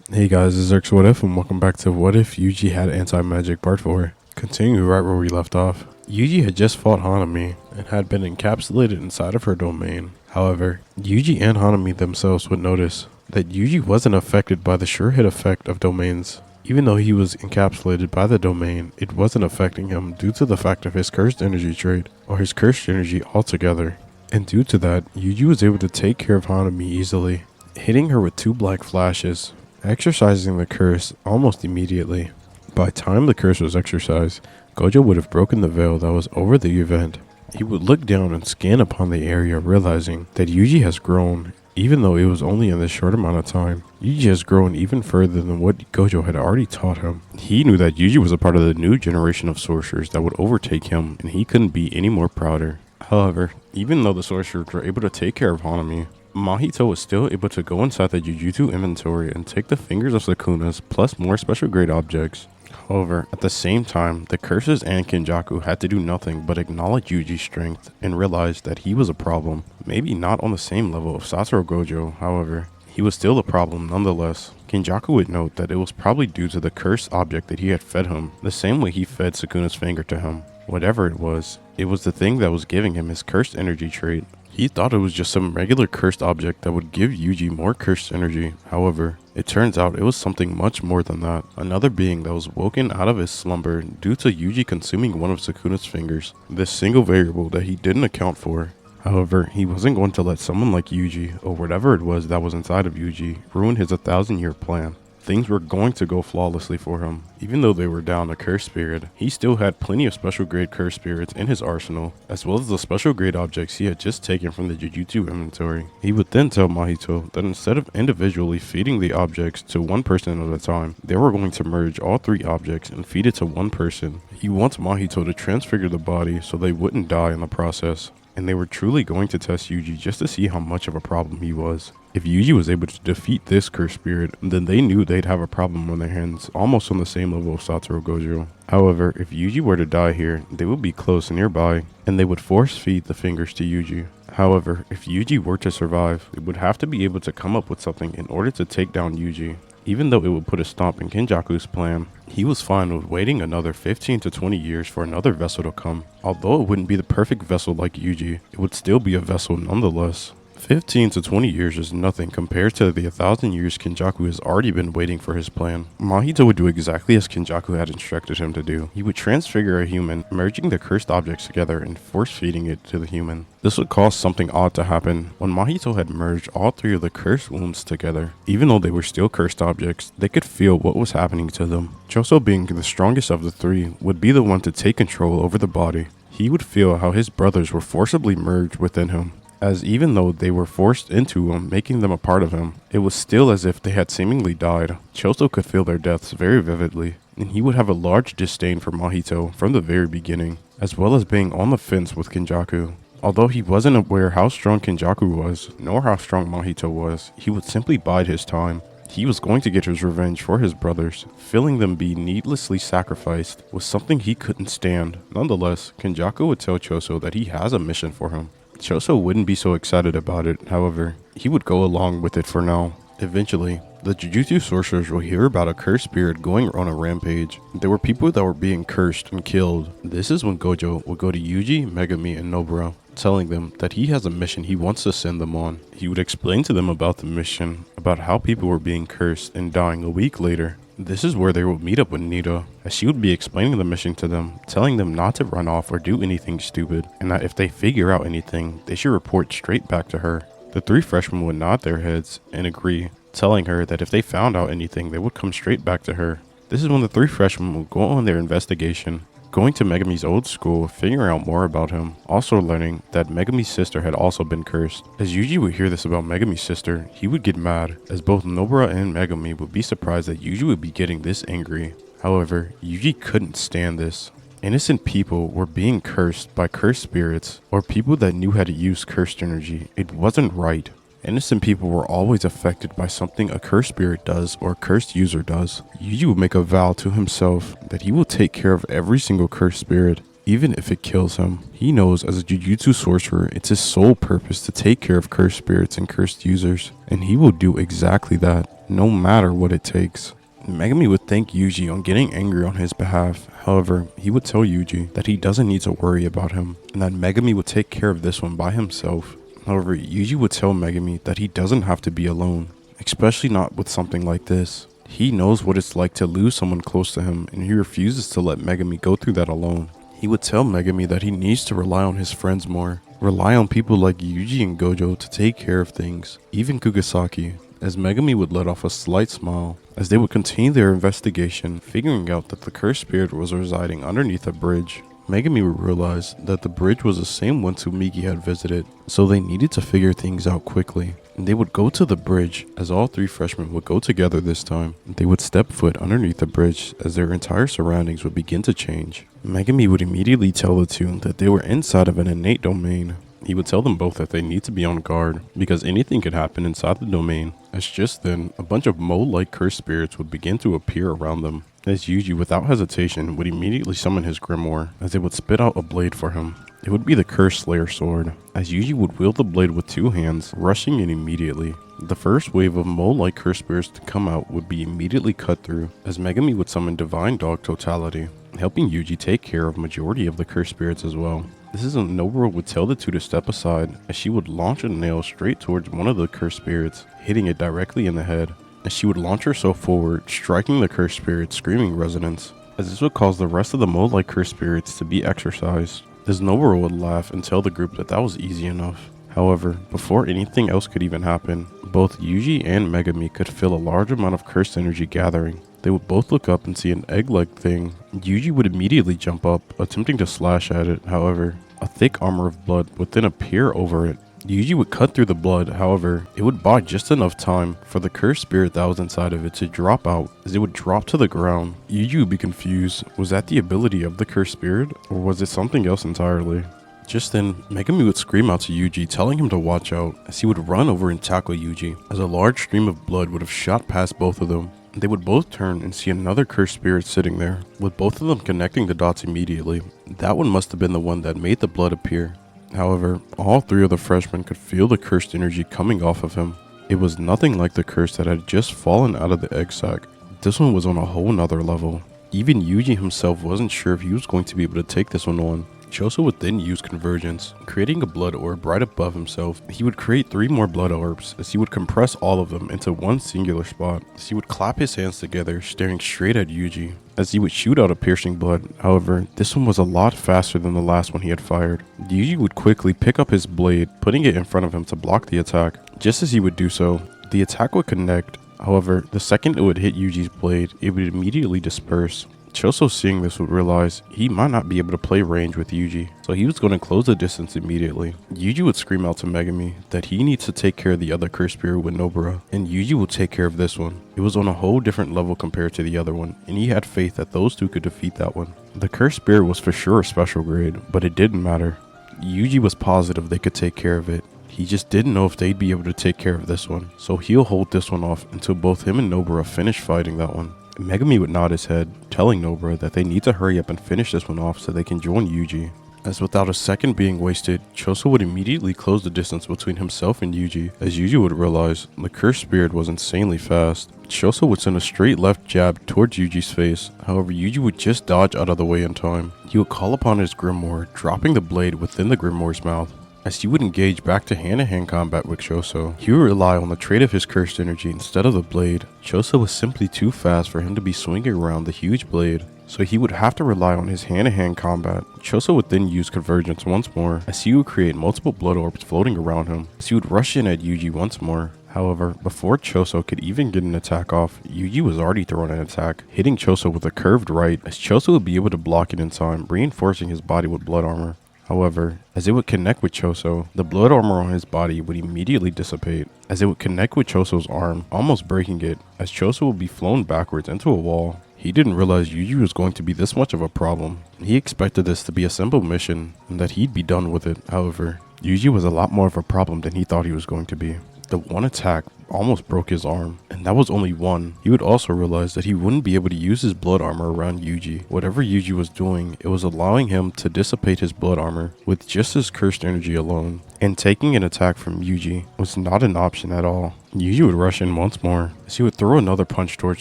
Hey guys, this is Zerx What If, and welcome back to What If Yuji Had Anti-Magic Part 4. Continuing right where we left off, Yuji had just fought Hanami, and had been encapsulated inside of her domain. However, Yuji and Hanami themselves would notice that Yuji wasn't affected by the sure hit effect of domains. Even though he was encapsulated by the domain, it wasn't affecting him due to the fact of his cursed energy trait, or his cursed energy altogether. And due to that, Yuji was able to take care of Hanami easily, hitting her with 2 black flashes, exercising the curse almost immediately. By the time the curse was exercised, Gojo would have broken the veil that was over the event. He would look down and scan upon the area, realizing that Yuji has grown. Even though it was only in this short amount of time, Yuji has grown even further than what Gojo had already taught him. He knew that Yuji was a part of the new generation of sorcerers that would overtake him, and he couldn't be any more prouder. However, even though the sorcerers were able to take care of Hanami, Mahito was still able to go inside the Jujutsu inventory and take the fingers of Sukuna's plus more special grade objects. However, at the same time, the curses and Kinjaku had to do nothing but acknowledge Yuji's strength and realize that he was a problem. Maybe not on the same level of Satoru Gojo, however, he was still a problem nonetheless. Kinjaku would note that it was probably due to the cursed object that he had fed him, the same way he fed Sukuna's finger to him. Whatever it was the thing that was giving him his cursed energy trait. He thought it was just some regular cursed object that would give Yuji more cursed energy. However, it turns out it was something much more than that. Another being that was woken out of his slumber due to Yuji consuming one of Sukuna's fingers. This single variable that he didn't account for. However, he wasn't going to let someone like Yuji, or whatever it was that was inside of Yuji, ruin his 1,000-year plan. Things were going to go flawlessly for him. Even though they were down a cursed spirit, he still had plenty of special grade cursed spirits in his arsenal, as well as the special grade objects he had just taken from the Jujutsu inventory. He would then tell Mahito that instead of individually feeding the objects to one person at a time, they were going to merge all 3 objects and feed it to one person. He wants Mahito to transfigure the body so they wouldn't die in the process. And they were truly going to test Yuji just to see how much of a problem he was. If Yuji was able to defeat this cursed spirit, then they knew they'd have a problem on their hands, almost on the same level of Satoru Gojo. However, if Yuji were to die here, they would be close nearby, and they would force feed the fingers to Yuji. However, if Yuji were to survive, they would have to be able to come up with something in order to take down Yuji. Even though it would put a stomp in Kinjaku's plan, he was fine with waiting another 15 to 20 years for another vessel to come. Although it wouldn't be the perfect vessel like Yuji, it would still be a vessel nonetheless. 15 to 20 years is nothing compared to the 1,000 years Kinjaku has already been waiting for his plan. Mahito would do exactly as Kinjaku had instructed him to do. He would transfigure a human, merging the cursed objects together and force-feeding it to the human. This would cause something odd to happen. When Mahito had merged all 3 of the cursed wounds together, even though they were still cursed objects, they could feel what was happening to them. Choso, being the strongest of the 3, would be the one to take control over the body. He would feel how his brothers were forcibly merged within him, as even though they were forced into him, making them a part of him, it was still as if they had seemingly died. Choso could feel their deaths very vividly, and he would have a large disdain for Mahito from the very beginning, as well as being on the fence with Kinjaku. Although he wasn't aware how strong Kinjaku was, nor how strong Mahito was, he would simply bide his time. He was going to get his revenge for his brothers. Feeling them be needlessly sacrificed was something he couldn't stand. Nonetheless, Kinjaku would tell Choso that he has a mission for him. Choso wouldn't be so excited about it, however, he would go along with it for now. Eventually, the Jujutsu sorcerers will hear about a cursed spirit going on a rampage. There were people that were being cursed and killed. This is when Gojo would go to Yuji, Megami, and Nobara, telling them that he has a mission he wants to send them on. He would explain to them about the mission, about how people were being cursed and dying a week later. This is where they would meet up with Nita, as she would be explaining the mission to them, telling them not to run off or do anything stupid, and that if they figure out anything, they should report straight back to her. The 3 freshmen would nod their heads and agree, telling her that if they found out anything, they would come straight back to her. This is when the 3 freshmen would go on their investigation, going to Megami's old school, figuring out more about him, also learning that Megami's sister had also been cursed. As Yuji would hear this about Megami's sister, he would get mad, as both Nobara and Megami would be surprised that Yuji would be getting this angry. However, Yuji couldn't stand this. Innocent people were being cursed by cursed spirits, or people that knew how to use cursed energy. It wasn't right. Innocent people were always affected by something a cursed spirit does or a cursed user does. Yuji would make a vow to himself that he will take care of every single cursed spirit, even if it kills him. He knows as a Jujutsu sorcerer, it's his sole purpose to take care of cursed spirits and cursed users, and he will do exactly that. no matter what it takes. Megami would thank Yuji on getting angry on his behalf. However, he would tell Yuji that he doesn't need to worry about him and that Megami would take care of this one by himself. However, Yuji would tell Megami that he doesn't have to be alone, especially not with something like this. He knows what it's like to lose someone close to him, and he refuses to let Megami go through that alone. He would tell Megami that he needs to rely on his friends more, rely on people like Yuji and Gojo to take care of things, even Kugisaki, as Megami would let off a slight smile as they would continue their investigation, figuring out that the cursed spirit was residing underneath a bridge. Megami would realize that the bridge was the same one Tsumigi had visited, so they needed to figure things out quickly. And they would go to the bridge, as all three freshmen would go together this time. They would step foot underneath the bridge as their entire surroundings would begin to change. Megami would immediately tell the two that they were inside of an innate domain. He would tell them both that they need to be on guard, because anything could happen inside the domain. As just then, a bunch of mole-like cursed spirits would begin to appear around them. As Yuji, without hesitation, would immediately summon his grimoire, as it would spit out a blade for him. It would be the Cursed Slayer sword, as Yuji would wield the blade with two hands, rushing in immediately. The first wave of mole-like cursed spirits to come out would be immediately cut through, as Megami would summon Divine Dog Totality, helping Yuji take care of majority of the cursed spirits as well. This is when Nobara would tell the two to step aside, as she would launch a nail straight towards one of the cursed spirits, hitting it directly in the head. As she would launch herself forward, striking the cursed spirit, screaming resonance, as this would cause the rest of the mole-like cursed spirits to be exorcised. As Nobara would laugh and tell the group that was easy enough. However, before anything else could even happen, both Yuji and Megami could feel a large amount of cursed energy gathering. They would both look up and see an egg-like thing. Yuji would immediately jump up, attempting to slash at it. However, a thick armor of blood would then appear over it. Yuji would cut through the blood, however, it would buy just enough time for the cursed spirit that was inside of it to drop out, as it would drop to the ground. Yuji would be confused. Was that the ability of the cursed spirit, or was it something else entirely? Just then, Megami would scream out to Yuji, telling him to watch out, as he would run over and tackle Yuji, as a large stream of blood would have shot past both of them. They would both turn and see another cursed spirit sitting there, with both of them connecting the dots immediately. That one must have been the one that made the blood appear. However, all three of the freshmen could feel the cursed energy coming off of him. It was nothing like the curse that had just fallen out of the egg sac. This one was on a whole nother level. Even Yuji himself wasn't sure if he was going to be able to take this one on. Choso would then use convergence, creating a blood orb right above himself. He would create 3 more blood orbs, as he would compress all of them into one singular spot. As he would clap his hands together, staring straight at Yuji, as he would shoot out a piercing blood. However, this one was a lot faster than the last one he had fired. Yuji would quickly pick up his blade, putting it in front of him to block the attack. Just as he would do so, the attack would connect. However, the second it would hit Yuji's blade, it would immediately disperse. Choso, seeing this, would realize he might not be able to play range with Yuji, so he was going to close the distance immediately. Yuji would scream out to Megami that he needs to take care of the other cursed spirit with Nobara, and Yuji would take care of this one. It was on a whole different level compared to the other one, and he had faith that those two could defeat that one. The cursed spirit was for sure a special grade, but it didn't matter. Yuji was positive they could take care of it. He just didn't know if they'd be able to take care of this one, so he'll hold this one off until both him and Nobara finish fighting that one. Megami would nod his head, telling Nobara that they need to hurry up and finish this one off so they can join Yuji. As without a second being wasted, Choso would immediately close the distance between himself and Yuji, as Yuji would realize the cursed spirit was insanely fast. Choso would send a straight left jab towards Yuji's face, however Yuji would just dodge out of the way in time. He would call upon his grimoire, dropping the blade within the grimoire's mouth. As he would engage back to hand-to-hand combat with Choso, he would rely on the trait of his cursed energy instead of the blade. Choso was simply too fast for him to be swinging around the huge blade, so he would have to rely on his hand-to-hand combat. Choso would then use convergence once more, as he would create multiple blood orbs floating around him, as he would rush in at Yuji once more. However, before Choso could even get an attack off, Yuji was already throwing an attack, hitting Choso with a curved right, as Choso would be able to block it in time, reinforcing his body with blood armor. However, as it would connect with Choso, the blood armor on his body would immediately dissipate, as it would connect with Choso's arm, almost breaking it, as Choso would be flown backwards into a wall. He didn't realize Yuji was going to be this much of a problem. He expected this to be a simple mission, and that he'd be done with it. However, Yuji was a lot more of a problem than he thought he was going to be. The one attack almost broke his arm, and that was only one. He would also realize that he wouldn't be able to use his blood armor around Yuji. Whatever Yuji was doing, it was allowing him to dissipate his blood armor with just his cursed energy alone. And taking an attack from Yuji was not an option at all. Yuji would rush in once more, as he would throw another punch towards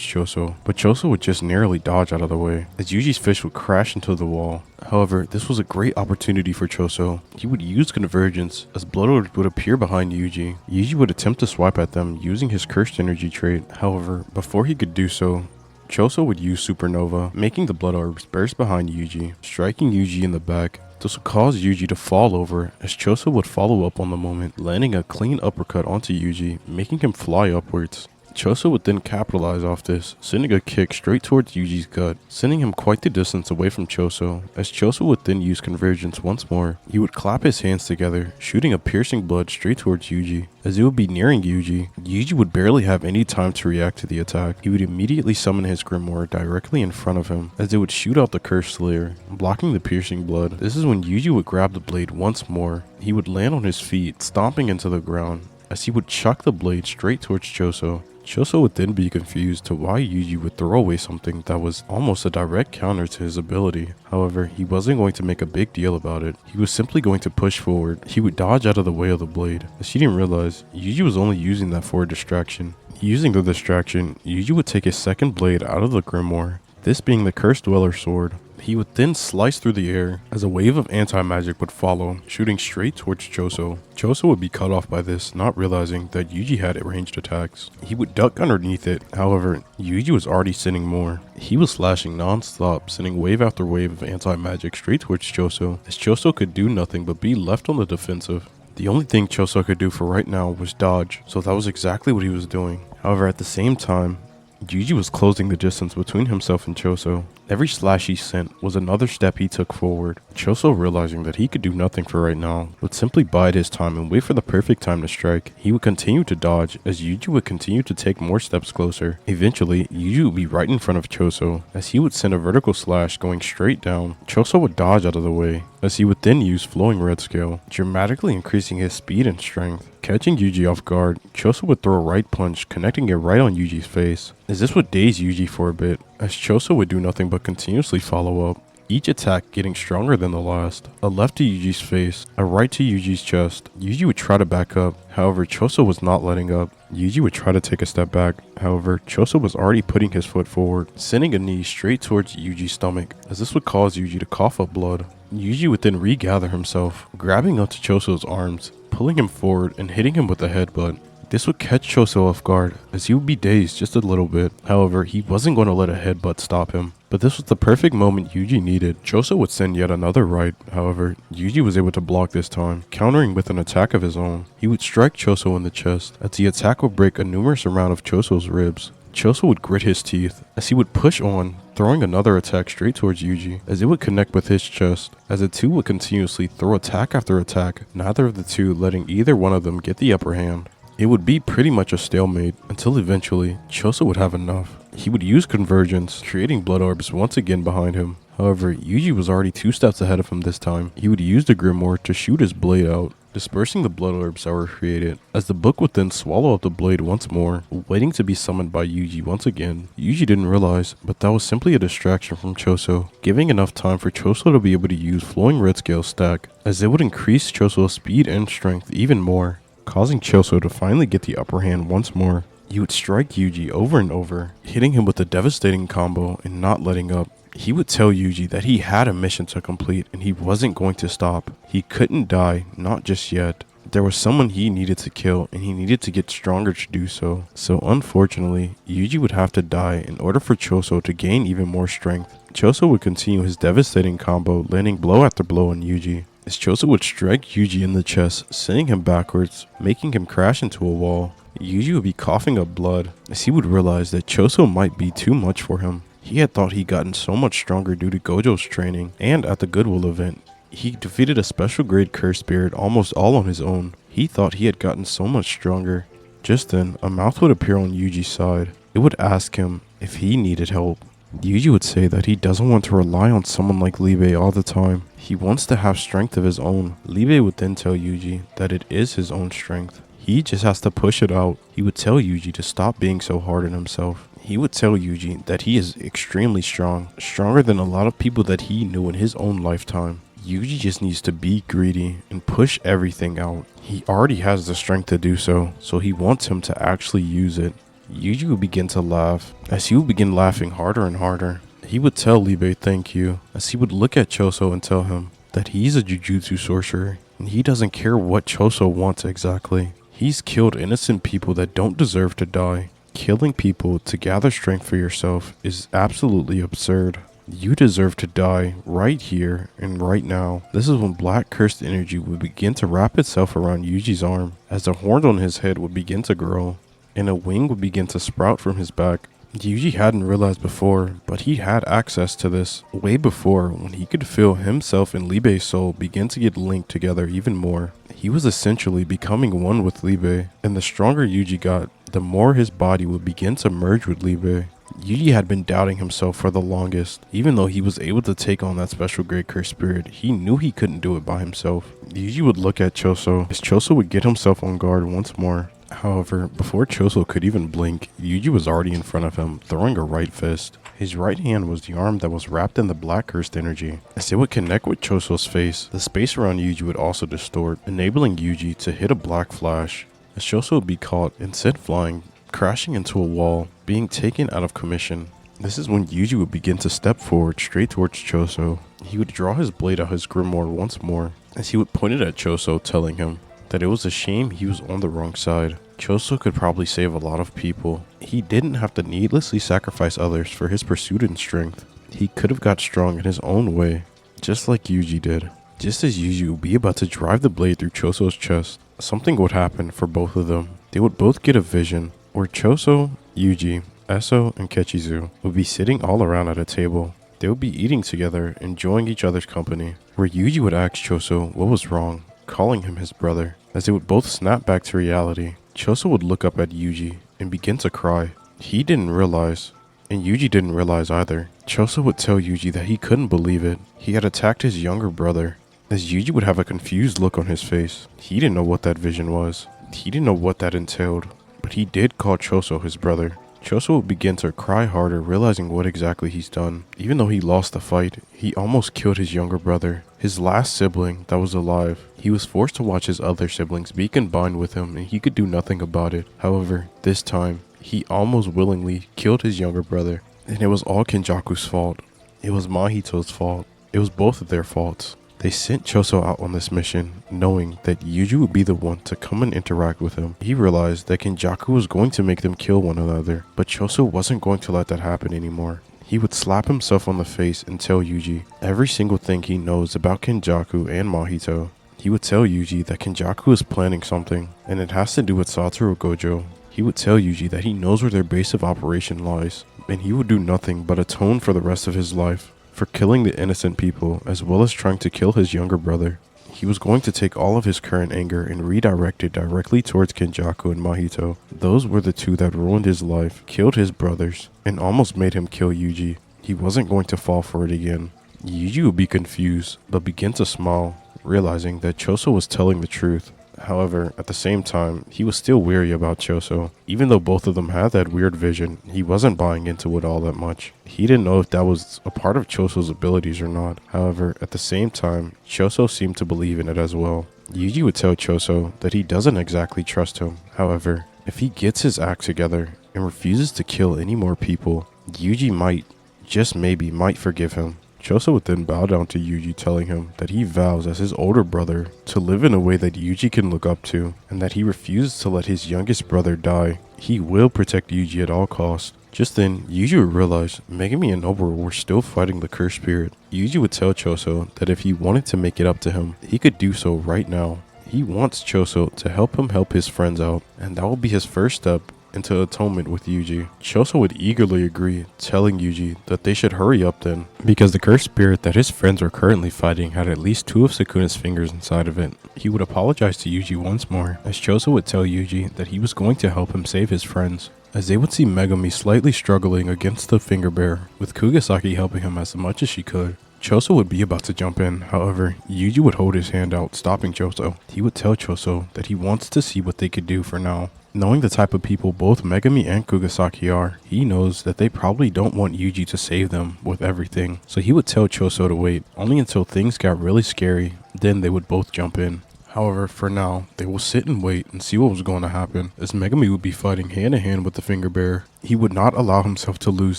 Choso, but Choso would just narrowly dodge out of the way, as Yuji's fist would crash into the wall. However, this was a great opportunity for Choso. He would use convergence, as blood orbs would appear behind Yuji. Yuji would attempt to swipe at them using his cursed energy trait. However, before he could do so, Choso would use Supernova, making the blood orbs burst behind Yuji, striking Yuji in the back. This would cause Yuji to fall over, as Choso would follow up on the moment, landing a clean uppercut onto Yuji, making him fly upwards. Choso would then capitalize off this, sending a kick straight towards Yuji's gut, sending him quite the distance away from Choso, as Choso would then use convergence once more. He would clap his hands together, shooting a piercing blood straight towards Yuji. As it would be nearing Yuji, Yuji would barely have any time to react to the attack. He would immediately summon his grimoire directly in front of him, as it would shoot out the cursed slayer, blocking the piercing blood. This is when Yuji would grab the blade once more. He would land on his feet, stomping into the ground, as he would chuck the blade straight towards Choso. Choso would then be confused to why Yuji would throw away something that was almost a direct counter to his ability. However, he wasn't going to make a big deal about it. He was simply going to push forward. He would dodge out of the way of the blade, as he didn't realize Yuji was only using that for a distraction. Using the distraction, Yuji would take his second blade out of the grimoire, this being the Cursed Dweller sword. He would then slice through the air, as a wave of anti-magic would follow, shooting straight towards Choso. Choso would be cut off by this, not realizing that Yuji had ranged attacks. He would duck underneath it, however, Yuji was already sending more. He was slashing non-stop, sending wave after wave of anti-magic straight towards Choso, as Choso could do nothing but be left on the defensive. The only thing Choso could do for right now was dodge, so that was exactly what he was doing. However, at the same time, Yuji was closing the distance between himself and Choso. Every slash he sent was another step he took forward. Choso, realizing that he could do nothing for right now, would simply bide his time and wait for the perfect time to strike. He would continue to dodge, as Yuji would continue to take more steps closer. Eventually, Yuji would be right in front of Choso, as he would send a vertical slash going straight down. Choso would dodge out of the way, as he would then use Flowing Red Scale, dramatically increasing his speed and strength. Catching Yuji off guard, Choso would throw a right punch, connecting it right on Yuji's face, as this would daze Yuji for a bit, as Choso would do nothing but continuously follow up, each attack getting stronger than the last. A left to Yuji's face, a right to Yuji's chest. Yuji would try to back up, however Choso was not letting up. Yuji would try to take a step back, however Choso was already putting his foot forward, sending a knee straight towards Yuji's stomach, as this would cause Yuji to cough up blood. Yuji would then regather himself, grabbing onto Choso's arms, pulling him forward and hitting him with a headbutt. This would catch Choso off guard, as he would be dazed just a little bit. However, he wasn't going to let a headbutt stop him. But this was the perfect moment Yuji needed. Choso would send yet another right, however, Yuji was able to block this time, countering with an attack of his own. He would strike Choso in the chest, as the attack would break a numerous amount of Choso's ribs. Choso would grit his teeth, as he would push on, throwing another attack straight towards Yuji, as it would connect with his chest, as the two would continuously throw attack after attack, neither of the two letting either one of them get the upper hand. It would be pretty much a stalemate, until eventually, Choso would have enough. He would use convergence, creating blood orbs once again behind him. However, Yuji was already 2 steps ahead of him this time. He would use the grimoire to shoot his blade out, dispersing the blood orbs that were created, as the book would then swallow up the blade once more, waiting to be summoned by Yuji once again. Yuji didn't realize, but that was simply a distraction from Choso, giving enough time for Choso to be able to use Flowing Red Scale stack, as it would increase Choso's speed and strength even more, causing Choso to finally get the upper hand once more. He would strike Yuji over and over, hitting him with a devastating combo and not letting up. He would tell Yuji that he had a mission to complete and he wasn't going to stop. He couldn't die, not just yet. There was someone he needed to kill and he needed to get stronger to do so. So unfortunately, Yuji would have to die in order for Choso to gain even more strength. Choso would continue his devastating combo, landing blow after blow on Yuji, as Choso would strike Yuji in the chest, sending him backwards, making him crash into a wall. Yuji would be coughing up blood, as he would realize that Choso might be too much for him. He had thought he'd gotten so much stronger due to Gojo's training, and at the Goodwill event, he defeated a special grade cursed spirit almost all on his own. He thought he had gotten so much stronger. Just then, a mouth would appear on Yuji's side. It would ask him if he needed help. Yuji would say that he doesn't want to rely on someone like Libe all the time. He wants to have strength of his own. Libe would then tell Yuji that it is his own strength. He just has to push it out. He would tell Yuji to stop being so hard on himself. He would tell Yuji that he is extremely strong, stronger than a lot of people that he knew in his own lifetime. Yuji just needs to be greedy and push everything out. He already has the strength to do so, so he wants him to actually use it. Yuji would begin to laugh. As he would begin laughing harder and harder, he would tell Libe thank you, as he would look at Choso and tell him that he's a jujutsu sorcerer, and he doesn't care what Choso wants exactly. He's killed innocent people that don't deserve to die. Killing people to gather strength for yourself is absolutely absurd. You deserve to die right here and right now. This is when black cursed energy would begin to wrap itself around Yuji's arm, as the horns on his head would begin to grow, and a wing would begin to sprout from his back. Yuji hadn't realized before, but he had access to this way before, when he could feel himself and Libe's soul begin to get linked together even more. He was essentially becoming one with Libe, and the stronger Yuji got, the more his body would begin to merge with Libe. Yuji had been doubting himself for the longest. Even though he was able to take on that special great curse spirit, he knew he couldn't do it by himself. Yuji would look at Choso, as Choso would get himself on guard once more. However, before Choso could even blink, Yuji was already in front of him, throwing a right fist. His right hand was the arm that was wrapped in the black cursed energy. As it would connect with Choso's face, the space around Yuji would also distort, enabling Yuji to hit a black flash. As Choso would be caught and sent flying, crashing into a wall, being taken out of commission. This is when Yuji would begin to step forward straight towards Choso. He would draw his blade out his grimoire once more, as he would point it at Choso, telling him that it was a shame he was on the wrong side. Choso could probably save a lot of people. He didn't have to needlessly sacrifice others for his pursuit and strength. He could have got strong in his own way, just like Yuji did. Just as Yuji would be about to drive the blade through Choso's chest, something would happen for both of them. They would both get a vision where Choso, Yuji, Eso, and Kechizu would be sitting all around at a table. They would be eating together, enjoying each other's company, where Yuji would ask Choso what was wrong, calling him his brother. As they would both snap back to reality, Choso would look up at Yuji and begin to cry. He didn't realize, and Yuji didn't realize either. Choso would tell Yuji that he couldn't believe it. He had attacked his younger brother. As Yuji would have a confused look on his face. He didn't know what that vision was. He didn't know what that entailed. But he did call Choso his brother. Choso would begin to cry harder, realizing what exactly he's done. Even though he lost the fight, he almost killed his younger brother, his last sibling that was alive. He was forced to watch his other siblings be combined with him, and he could do nothing about it. However, this time, he almost willingly killed his younger brother. And it was all Kinjaku's fault. It was Mahito's fault. It was both of their faults. They sent Choso out on this mission, knowing that Yuji would be the one to come and interact with him. He realized that Kinjaku was going to make them kill one another, but Choso wasn't going to let that happen anymore. He would slap himself on the face and tell Yuji every single thing he knows about Kinjaku and Mahito. He would tell Yuji that Kinjaku is planning something, and it has to do with Satoru Gojo. He would tell Yuji that he knows where their base of operation lies, and he would do nothing but atone for the rest of his life for killing the innocent people, as well as trying to kill his younger brother. He was going to take all of his current anger and redirect it directly towards Kinjaku and Mahito. Those were the two that ruined his life, killed his brothers, and almost made him kill Yuji. He wasn't going to fall for it again. Yuji would be confused, but begin to smile, realizing that Choso was telling the truth. However, at the same time, he was still weary about Choso. Even though both of them had that weird vision, he wasn't buying into it all that much. He didn't know if that was a part of Choso's abilities or not. However, at the same time, Choso seemed to believe in it as well. Yuji would tell Choso that he doesn't exactly trust him. However, if he gets his act together and refuses to kill any more people, Yuji might, just maybe, might forgive him. Choso would then bow down to Yuji, telling him that he vows as his older brother to live in a way that Yuji can look up to, and that he refuses to let his youngest brother die. He will protect Yuji at all costs. Just then, Yuji would realize Megumi and Oboro were still fighting the cursed spirit. Yuji would tell Choso that if he wanted to make it up to him, he could do so right now. He wants Choso to help him help his friends out, and that will be his first step into atonement with Yuji. Choso would eagerly agree, telling Yuji that they should hurry up then, because the cursed spirit that his friends were currently fighting had at least 2 of Sukuna's fingers inside of it. He would apologize to Yuji once more, as Choso would tell Yuji that he was going to help him save his friends, as they would see Megumi slightly struggling against the finger bearer, with Kugasaki helping him as much as she could. Choso would be about to jump in, however, Yuji would hold his hand out, stopping Choso. He would tell Choso that he wants to see what they could do for now. Knowing the type of people both Megami and Kugasaki are, he knows that they probably don't want Yuji to save them with everything, so he would tell Choso to wait, only until things got really scary, then they would both jump in. However, for now, they will sit and wait and see what was going to happen, as Megami would be fighting hand in hand with the finger bearer. He would not allow himself to lose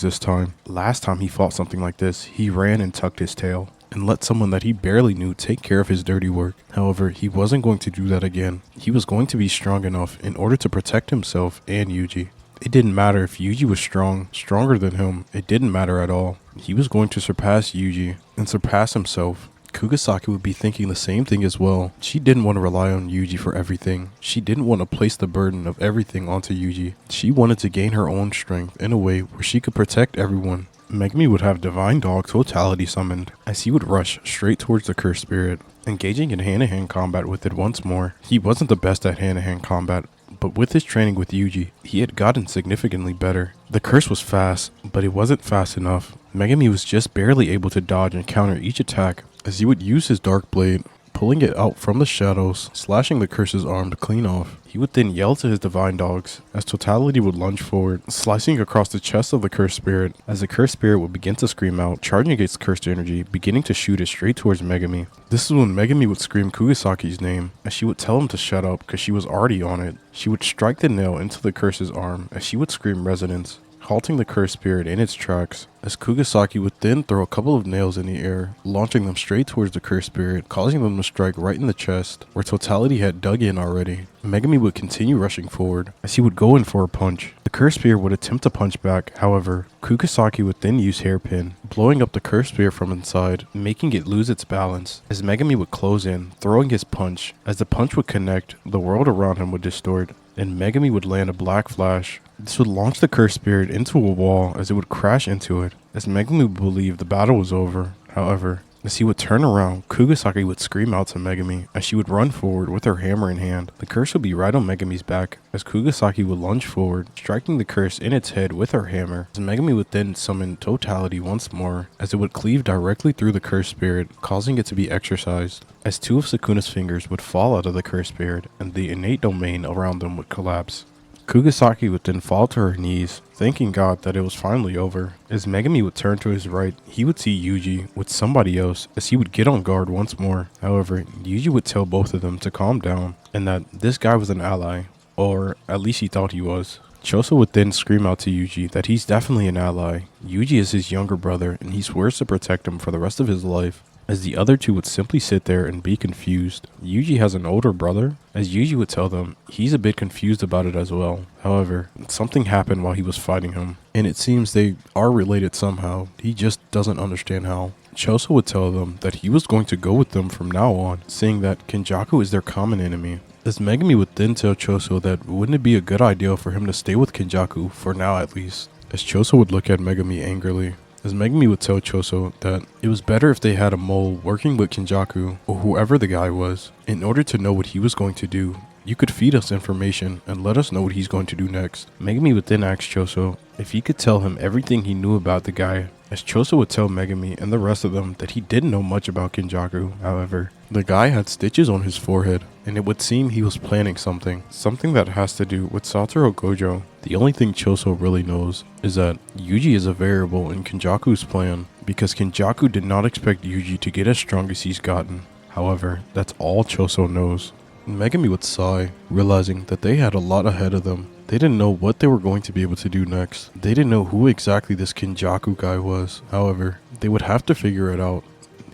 this time. Last time he fought something like this, he ran and tucked his tail, and let someone that he barely knew take care of his dirty work. However, he wasn't going to do that again. He was going to be strong enough in order to protect himself and Yuji. It didn't matter if Yuji was stronger than him, it didn't matter at all. He was going to surpass Yuji and surpass himself. Kugasaki would be thinking the same thing as well. She didn't want to rely on Yuji for everything. She didn't want to place the burden of everything onto Yuji. She wanted to gain her own strength in a way where she could protect everyone. Megami would have Divine Dog Totality summoned, as he would rush straight towards the cursed spirit, engaging in hand-to-hand combat with it once more. He wasn't the best at hand-to-hand combat, but with his training with Yuji, he had gotten significantly better. The curse was fast, but it wasn't fast enough. Megami was just barely able to dodge and counter each attack, as he would use his dark blade, pulling it out from the shadows, slashing the curse's arm to clean off. He would then yell to his divine dogs, as Totality would lunge forward, slicing across the chest of the cursed spirit, as the cursed spirit would begin to scream out, charging its cursed energy, beginning to shoot it straight towards Megami. This is when Megami would scream Kugasaki's name, as she would tell him to shut up because she was already on it. She would strike the nail into the curse's arm, as she would scream resonance, halting the cursed spirit in its tracks, as Kugasaki would then throw a couple of nails in the air, launching them straight towards the cursed spirit, causing them to strike right in the chest, where Totality had dug in already. Megami would continue rushing forward, as he would go in for a punch. The cursed spirit would attempt to punch back, however, Kugasaki would then use hairpin, blowing up the cursed spirit from inside, making it lose its balance, as Megami would close in, throwing his punch. As the punch would connect, the world around him would distort, and Megami would land a black flash. This would launch the cursed spirit into a wall as it would crash into it, as Megami would believe the battle was over. However, as he would turn around, Kugasaki would scream out to Megami as she would run forward with her hammer in hand. The curse would be right on Megami's back, as Kugasaki would lunge forward, striking the curse in its head with her hammer, as Megami would then summon Totality once more, as it would cleave directly through the cursed spirit, causing it to be exorcised, as two of Sukuna's fingers would fall out of the cursed spirit, and the innate domain around them would collapse. Kugasaki would then fall to her knees, thanking God that it was finally over. As Megami would turn to his right, he would see Yuji with somebody else, as he would get on guard once more. However, Yuji would tell both of them to calm down, and that this guy was an ally, or at least he thought he was. Choso would then scream out to Yuji that he's definitely an ally. Yuji is his younger brother, and he swears to protect him for the rest of his life. As the other two would simply sit there and be confused. Yuji has an older brother, as Yuji would tell them he's a bit confused about it as well. However, something happened while he was fighting him, and it seems they are related somehow. He just doesn't understand how. Choso would tell them that he was going to go with them from now on, saying that Kinjaku is their common enemy. As Megami would then tell Choso that wouldn't it be a good idea for him to stay with Kinjaku, for now at least. As Choso would look at Megami angrily. As Megami would tell Choso that it was better if they had a mole working with Kinjaku, or whoever the guy was, in order to know what he was going to do. You could feed us information and let us know what he's going to do next. Megami would then ask Choso if he could tell him everything he knew about the guy, as Choso would tell Megami and the rest of them that he didn't know much about Kinjaku. However, the guy had stitches on his forehead, and it would seem he was planning something that has to do with Satoru Gojo. The only thing Choso really knows is that Yuji is a variable in Kinjaku's plan, because Kinjaku did not expect Yuji to get as strong as he's gotten. However, that's all Choso knows. Megami would sigh, realizing that they had a lot ahead of them. They didn't know what they were going to be able to do next. They didn't know who exactly this Kinjaku guy was. However, they would have to figure it out.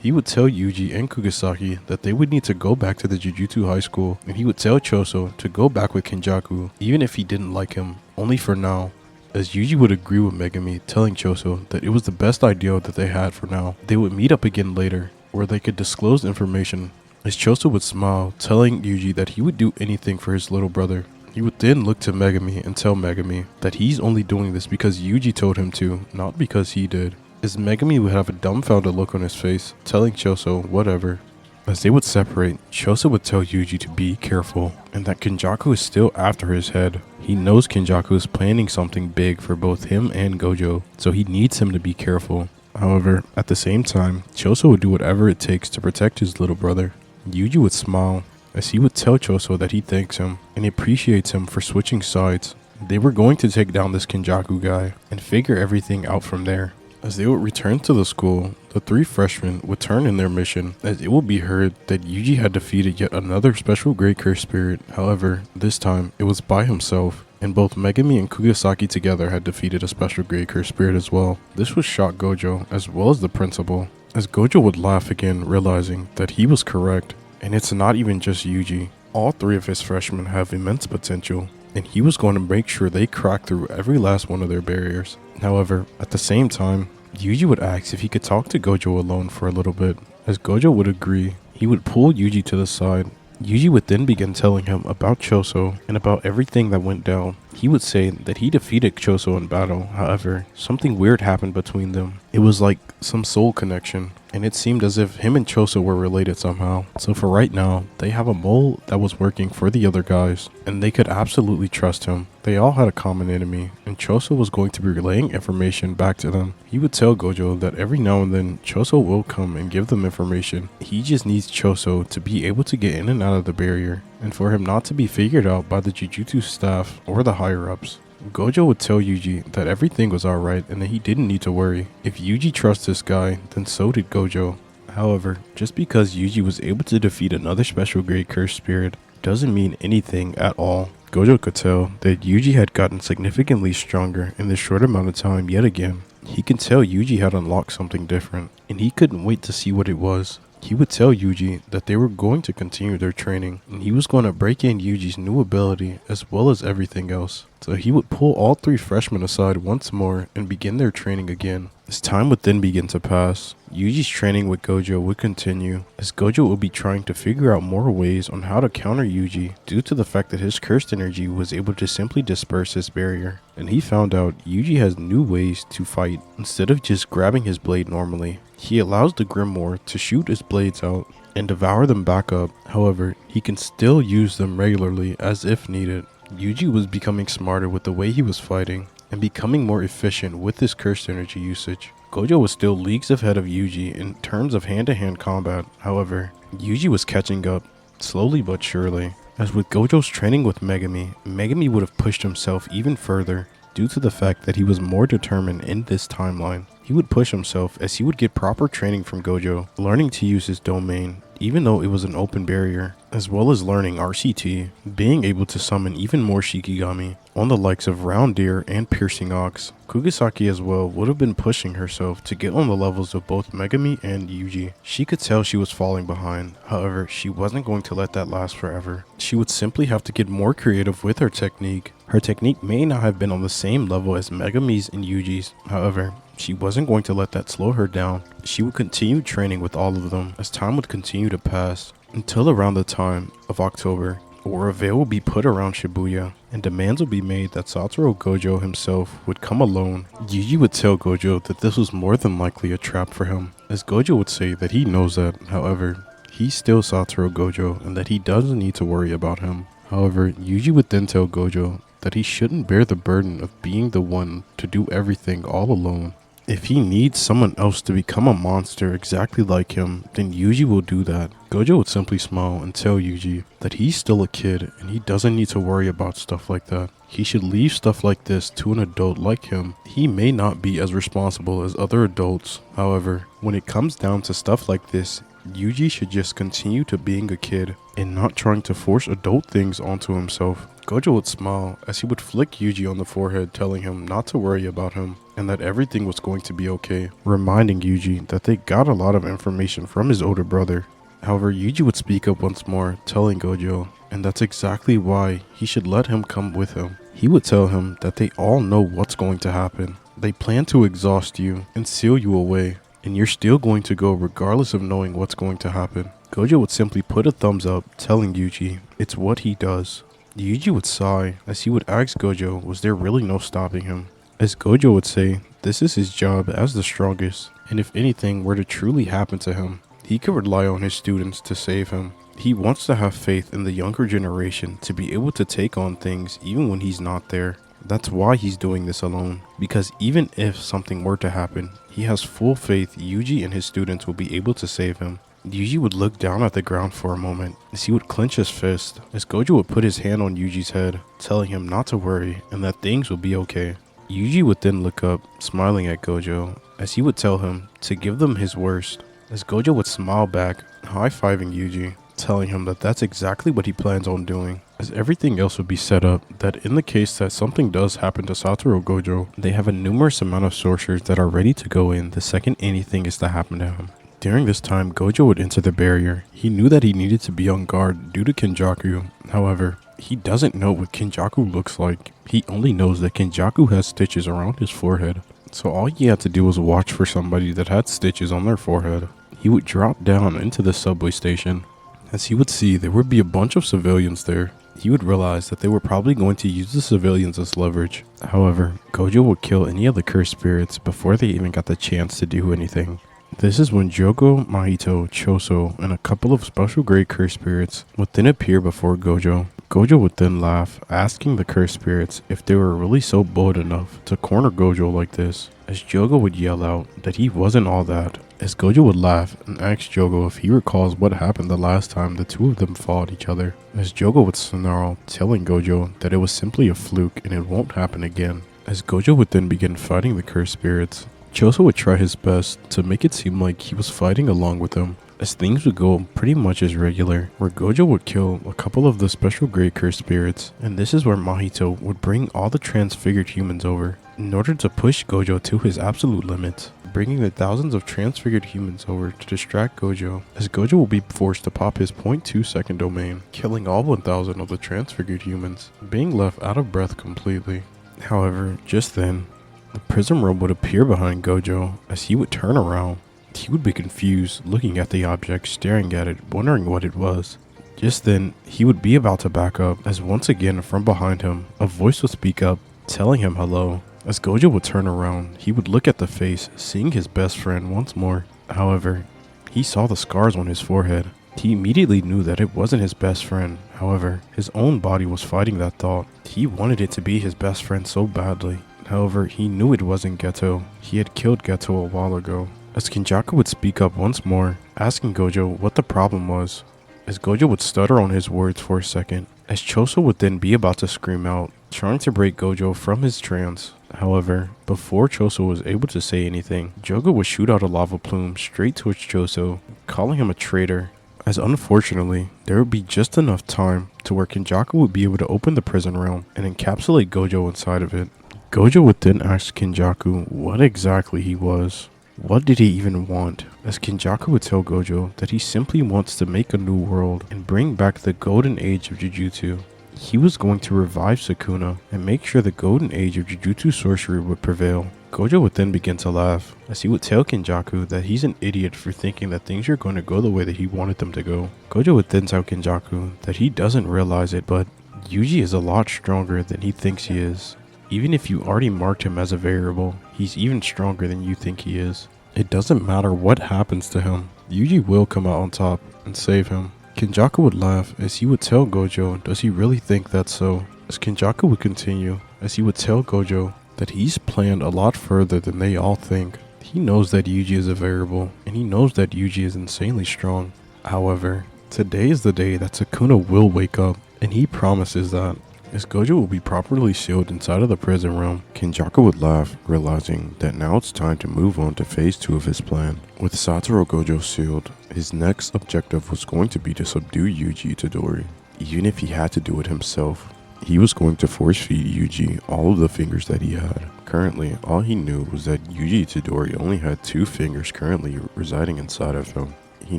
He would tell Yuji and Kugasaki that they would need to go back to the Jujutsu high school, and he would tell Choso to go back with Kinjaku, even if he didn't like him, only for now. As Yuji would agree with Megami, telling Choso that it was the best idea that they had for now. They would meet up again later, where they could disclose information. As Choso would smile, telling Yuji that he would do anything for his little brother. He would then look to Megami and tell Megami that he's only doing this because Yuji told him to, not because he did. As Megami would have a dumbfounded look on his face, telling Choso whatever. As they would separate, Choso would tell Yuji to be careful, and that Kinjaku is still after his head. He knows Kinjaku is planning something big for both him and Gojo, so he needs him to be careful. However, at the same time, Choso would do whatever it takes to protect his little brother. Yuji would smile as he would tell Choso that he thanks him and appreciates him for switching sides. They were going to take down this Kinjaku guy and figure everything out from there. As they would return to the school, the three freshmen would turn in their mission as it would be heard that Yuji had defeated yet another special great curse spirit. However, this time it was by himself, and both Megami and Kugisaki together had defeated a special great curse spirit as well. This would shock Gojo as well as the principal, as Gojo would laugh again, realizing that he was correct, and it's not even just Yuji. All three of his freshmen have immense potential, and he was going to make sure they crack through every last one of their barriers. However, at the same time, Yuji would ask if he could talk to Gojo alone for a little bit. As Gojo would agree, he would pull Yuji to the side. Yuji would then begin telling him about Choso and about everything that went down. He would say that he defeated Choso in battle. However, something weird happened between them. It was like some soul connection, and it seemed as if him and Choso were related somehow. So for right now, they have a mole that was working for the other guys, and they could absolutely trust him. They all had a common enemy, and Choso was going to be relaying information back to them. He would tell Gojo that every now and then Choso will come and give them information. He just needs Choso to be able to get in and out of the barrier, and for him not to be figured out by the Jujutsu staff or the higher-ups. Gojo would tell Yuji that everything was alright and that he didn't need to worry. If Yuji trusts this guy, then so did Gojo. However, just because Yuji was able to defeat another special great curse spirit doesn't mean anything at all. Gojo could tell that Yuji had gotten significantly stronger in this short amount of time yet again. He could tell Yuji had unlocked something different, and he couldn't wait to see what it was. He would tell Yuji that they were going to continue their training, and he was going to break in Yuji's new ability as well as everything else. So he would pull all three freshmen aside once more and begin their training again. As time would then begin to pass, Yuji's training with Gojo would continue, as Gojo would be trying to figure out more ways on how to counter Yuji due to the fact that his cursed energy was able to simply disperse his barrier. And he found out Yuji has new ways to fight. Instead of just grabbing his blade normally, he allows the Grimoire to shoot his blades out and devour them back up. However, he can still use them regularly as if needed. Yuji was becoming smarter with the way he was fighting and becoming more efficient with his cursed energy usage. Gojo was still leagues ahead of Yuji in terms of hand-to-hand combat. However, Yuji was catching up, slowly but surely. As with Gojo's training with Megami, Megami would have pushed himself even further due to the fact that he was more determined in this timeline. He would push himself as he would get proper training from Gojo, learning to use his domain, even though it was an open barrier, as well as learning RCT, being able to summon even more Shikigami on the likes of Round Deer and Piercing Ox. Kugisaki as well would have been pushing herself to get on the levels of both Megami and Yuji. She could tell she was falling behind, however, she wasn't going to let that last forever. She would simply have to get more creative with her technique. Her technique may not have been on the same level as Megami's and Yuji's, however, she wasn't going to let that slow her down. She would continue training with all of them as time would continue to pass, until around the time of October, where a veil will be put around Shibuya, and demands will be made that Satoru Gojo himself would come alone. Yuji would tell Gojo that this was more than likely a trap for him, as Gojo would say that he knows that. However, he's still Satoru Gojo and that he doesn't need to worry about him. However, Yuji would then tell Gojo that he shouldn't bear the burden of being the one to do everything all alone. If he needs someone else to become a monster exactly like him, then Yuji will do that. Gojo would simply smile and tell Yuji that he's still a kid and he doesn't need to worry about stuff like that. He should leave stuff like this to an adult like him. He may not be as responsible as other adults. However, when it comes down to stuff like this, Yuji should just continue to being a kid and not trying to force adult things onto himself. Gojo would smile as he would flick Yuji on the forehead, telling him not to worry about him and that everything was going to be okay, reminding Yuji that they got a lot of information from his older brother. However, Yuji would speak up once more, telling Gojo, and that's exactly why he should let him come with him. He would tell him that they all know what's going to happen. They plan to exhaust you and seal you away, and you're still going to go regardless of knowing what's going to happen. Gojo would simply put a thumbs up, telling Yuji it's what he does. Yuji would sigh as he would ask Gojo was there really no stopping him, as Gojo would say this is his job as the strongest, and if anything were to truly happen to him, he could rely on his students to save him. He wants to have faith in the younger generation to be able to take on things even when he's not there. That's why he's doing this alone, because even if something were to happen, he has full faith Yuji and his students will be able to save him. Yuji would look down at the ground for a moment as he would clench his fist, as Gojo would put his hand on Yuji's head, telling him not to worry and that things will be okay. Yuji would then look up, smiling at Gojo, as he would tell him to give them his worst, as Gojo would smile back, high-fiving Yuji, telling him that that's exactly what he plans on doing, as everything else would be set up that in the case that something does happen to Satoru Gojo, they have a numerous amount of sorcerers that are ready to go in the second anything is to happen to him. During this time, Gojo would enter the barrier. He knew that he needed to be on guard due to Kinjaku. However, he doesn't know what Kinjaku looks like. He only knows that Kinjaku has stitches around his forehead. So all he had to do was watch for somebody that had stitches on their forehead. He would drop down into the subway station. As he would see, there would be a bunch of civilians there. He would realize that they were probably going to use the civilians as leverage. However, Gojo would kill any of the cursed spirits before they even got the chance to do anything. This is when Jogo, Mahito, Choso, and a couple of special grade cursed spirits would then appear before Gojo. Gojo would then laugh, asking the cursed spirits if they were really so bold enough to corner Gojo like this, as Jogo would yell out that he wasn't all that, as Gojo would laugh and ask Jogo if he recalls what happened the last time the two of them fought each other, as Jogo would snarl, telling Gojo that it was simply a fluke and it won't happen again. As Gojo would then begin fighting the cursed spirits, Choso would try his best to make it seem like he was fighting along with them, as things would go pretty much as regular, where Gojo would kill a couple of the special grade cursed spirits, and this is where Mahito would bring all the transfigured humans over, in order to push Gojo to his absolute limits, bringing the thousands of transfigured humans over to distract Gojo, as Gojo will be forced to pop his 0.2 second domain, killing all 1000 of the transfigured humans, being left out of breath completely. However, just then, the prism robe would appear behind Gojo, as he would turn around. He would be confused, looking at the object, staring at it, wondering what it was. Just then, he would be about to back up, as once again from behind him, a voice would speak up, telling him hello. As Gojo would turn around, he would look at the face, seeing his best friend once more. However, he saw the scars on his forehead. He immediately knew that it wasn't his best friend. However, his own body was fighting that thought. He wanted it to be his best friend so badly. However, he knew it wasn't Geto. He had killed Geto a while ago. As Kinjaku would speak up once more, asking Gojo what the problem was. As Gojo would stutter on his words for a second, as Choso would then be about to scream out, trying to break Gojo from his trance. However, before Choso was able to say anything, Jogo would shoot out a lava plume straight towards Choso, calling him a traitor. As unfortunately, there would be just enough time to where Kinjaku would be able to open the prison realm and encapsulate Gojo inside of it. Gojo would then ask Kinjaku what exactly he was. What did he even want? As Kinjaku would tell Gojo that he simply wants to make a new world and bring back the golden age of Jujutsu. He was going to revive Sukuna and make sure the golden age of Jujutsu sorcery would prevail. Gojo would then begin to laugh, as he would tell Kinjaku that he's an idiot for thinking that things are going to go the way that he wanted them to go. Gojo would then tell Kinjaku that he doesn't realize it, but Yuji is a lot stronger than he thinks he is. Even if you already marked him as a variable, he's even stronger than you think he is. It doesn't matter what happens to him, Yuji will come out on top and save him. Kinjaku would laugh as he would tell Gojo does he really think that's so, as Kinjaku would continue as he would tell Gojo that he's planned a lot further than they all think. He knows that Yuji is a variable, and he knows that Yuji is insanely strong. However, today is the day that Sukuna will wake up, and he promises that. As Gojo will be properly sealed inside of the prison realm, Kinjaku would laugh, realizing that now it's time to move on to phase 2 of his plan. With Satoru Gojo sealed, his next objective was going to be to subdue Yuji Itadori. Even if he had to do it himself, he was going to force feed Yuji all of the fingers that he had. Currently, all he knew was that Yuji Itadori only had 2 fingers currently residing inside of him. He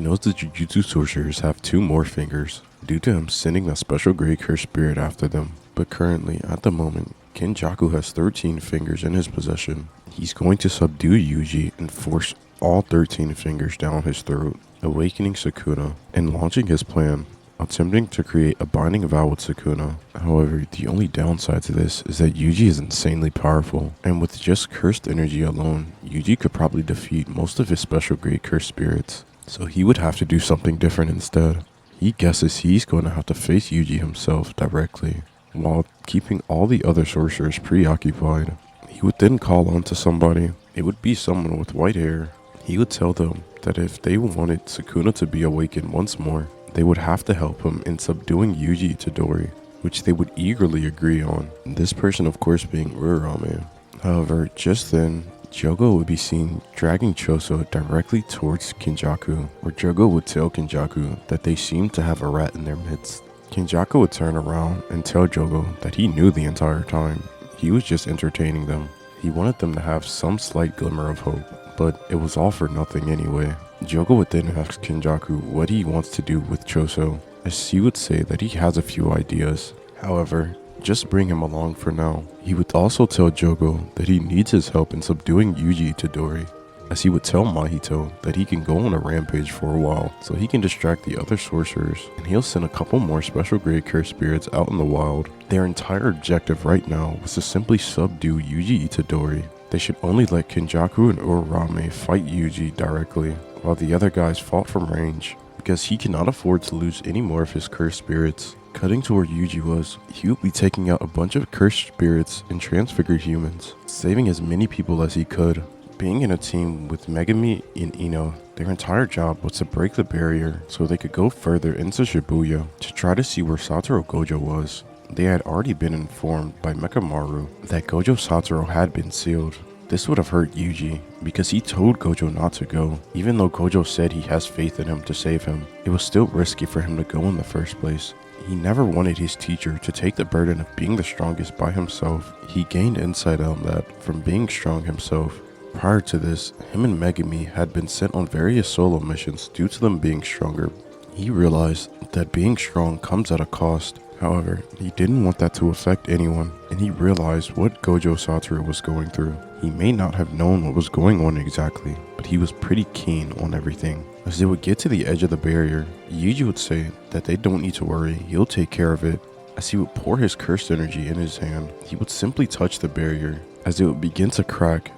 knows the Jujutsu sorcerers have 2 more fingers, due to him sending that special grey cursed spirit after them. But currently, at the moment, Kinjaku has 13 fingers in his possession. He's going to subdue Yuji and force all 13 fingers down his throat, awakening Sukuna, and launching his plan, attempting to create a binding vow with Sukuna. However, the only downside to this is that Yuji is insanely powerful, and with just cursed energy alone, Yuji could probably defeat most of his special grade cursed spirits. So he would have to do something different instead. He guesses he's going to have to face Yuji himself directly. while keeping all the other sorcerers preoccupied. He would then call on to somebody. It would be someone with white hair. He would tell them that if they wanted Sukuna to be awakened once more, they would have to help him in subduing Yuji Itadori, which they would eagerly agree on. This person, of course, being Urarame. However, just then, Jogo would be seen dragging Choso directly towards Kinjaku, where Jogo would tell Kinjaku that they seemed to have a rat in their midst. Kinjaku would turn around and tell Jogo that he knew the entire time. He was just entertaining them. He wanted them to have some slight glimmer of hope, but it was all for nothing anyway. Jogo would then ask Kinjaku what he wants to do with Choso, as he would say that he has a few ideas. However, just bring him along for now. He would also tell Jogo that he needs his help in subduing Yuji Itadori, as he would tell Mahito that he can go on a rampage for a while so he can distract the other sorcerers, and he'll send a couple more special grade cursed spirits out in the wild. Their entire objective right now was to simply subdue Yuji Itadori. They should only let Kinjaku and Urarame fight Yuji directly, while the other guys fought from range, because he cannot afford to lose any more of his cursed spirits. Cutting to where Yuji was, he would be taking out a bunch of cursed spirits and transfigured humans, saving as many people as he could. Being in a team with Megami and Ino, their entire job was to break the barrier so they could go further into Shibuya to try to see where Satoru Gojo was. They had already been informed by Mekamaru that Gojo Satoru had been sealed. This would have hurt Yuji, because he told Gojo not to go. Even though Gojo said he has faith in him to save him, it was still risky for him to go in the first place. He never wanted his teacher to take the burden of being the strongest by himself. He gained insight on that from being strong himself. Prior to this, him and Megami had been sent on various solo missions due to them being stronger. He realized that being strong comes at a cost. However, he didn't want that to affect anyone, and he realized what Gojo Satoru was going through. He may not have known what was going on exactly, but he was pretty keen on everything. As they would get to the edge of the barrier, Yuji would say that they don't need to worry, he'll take care of it. As he would pour his cursed energy in his hand, he would simply touch the barrier, as it would begin to crack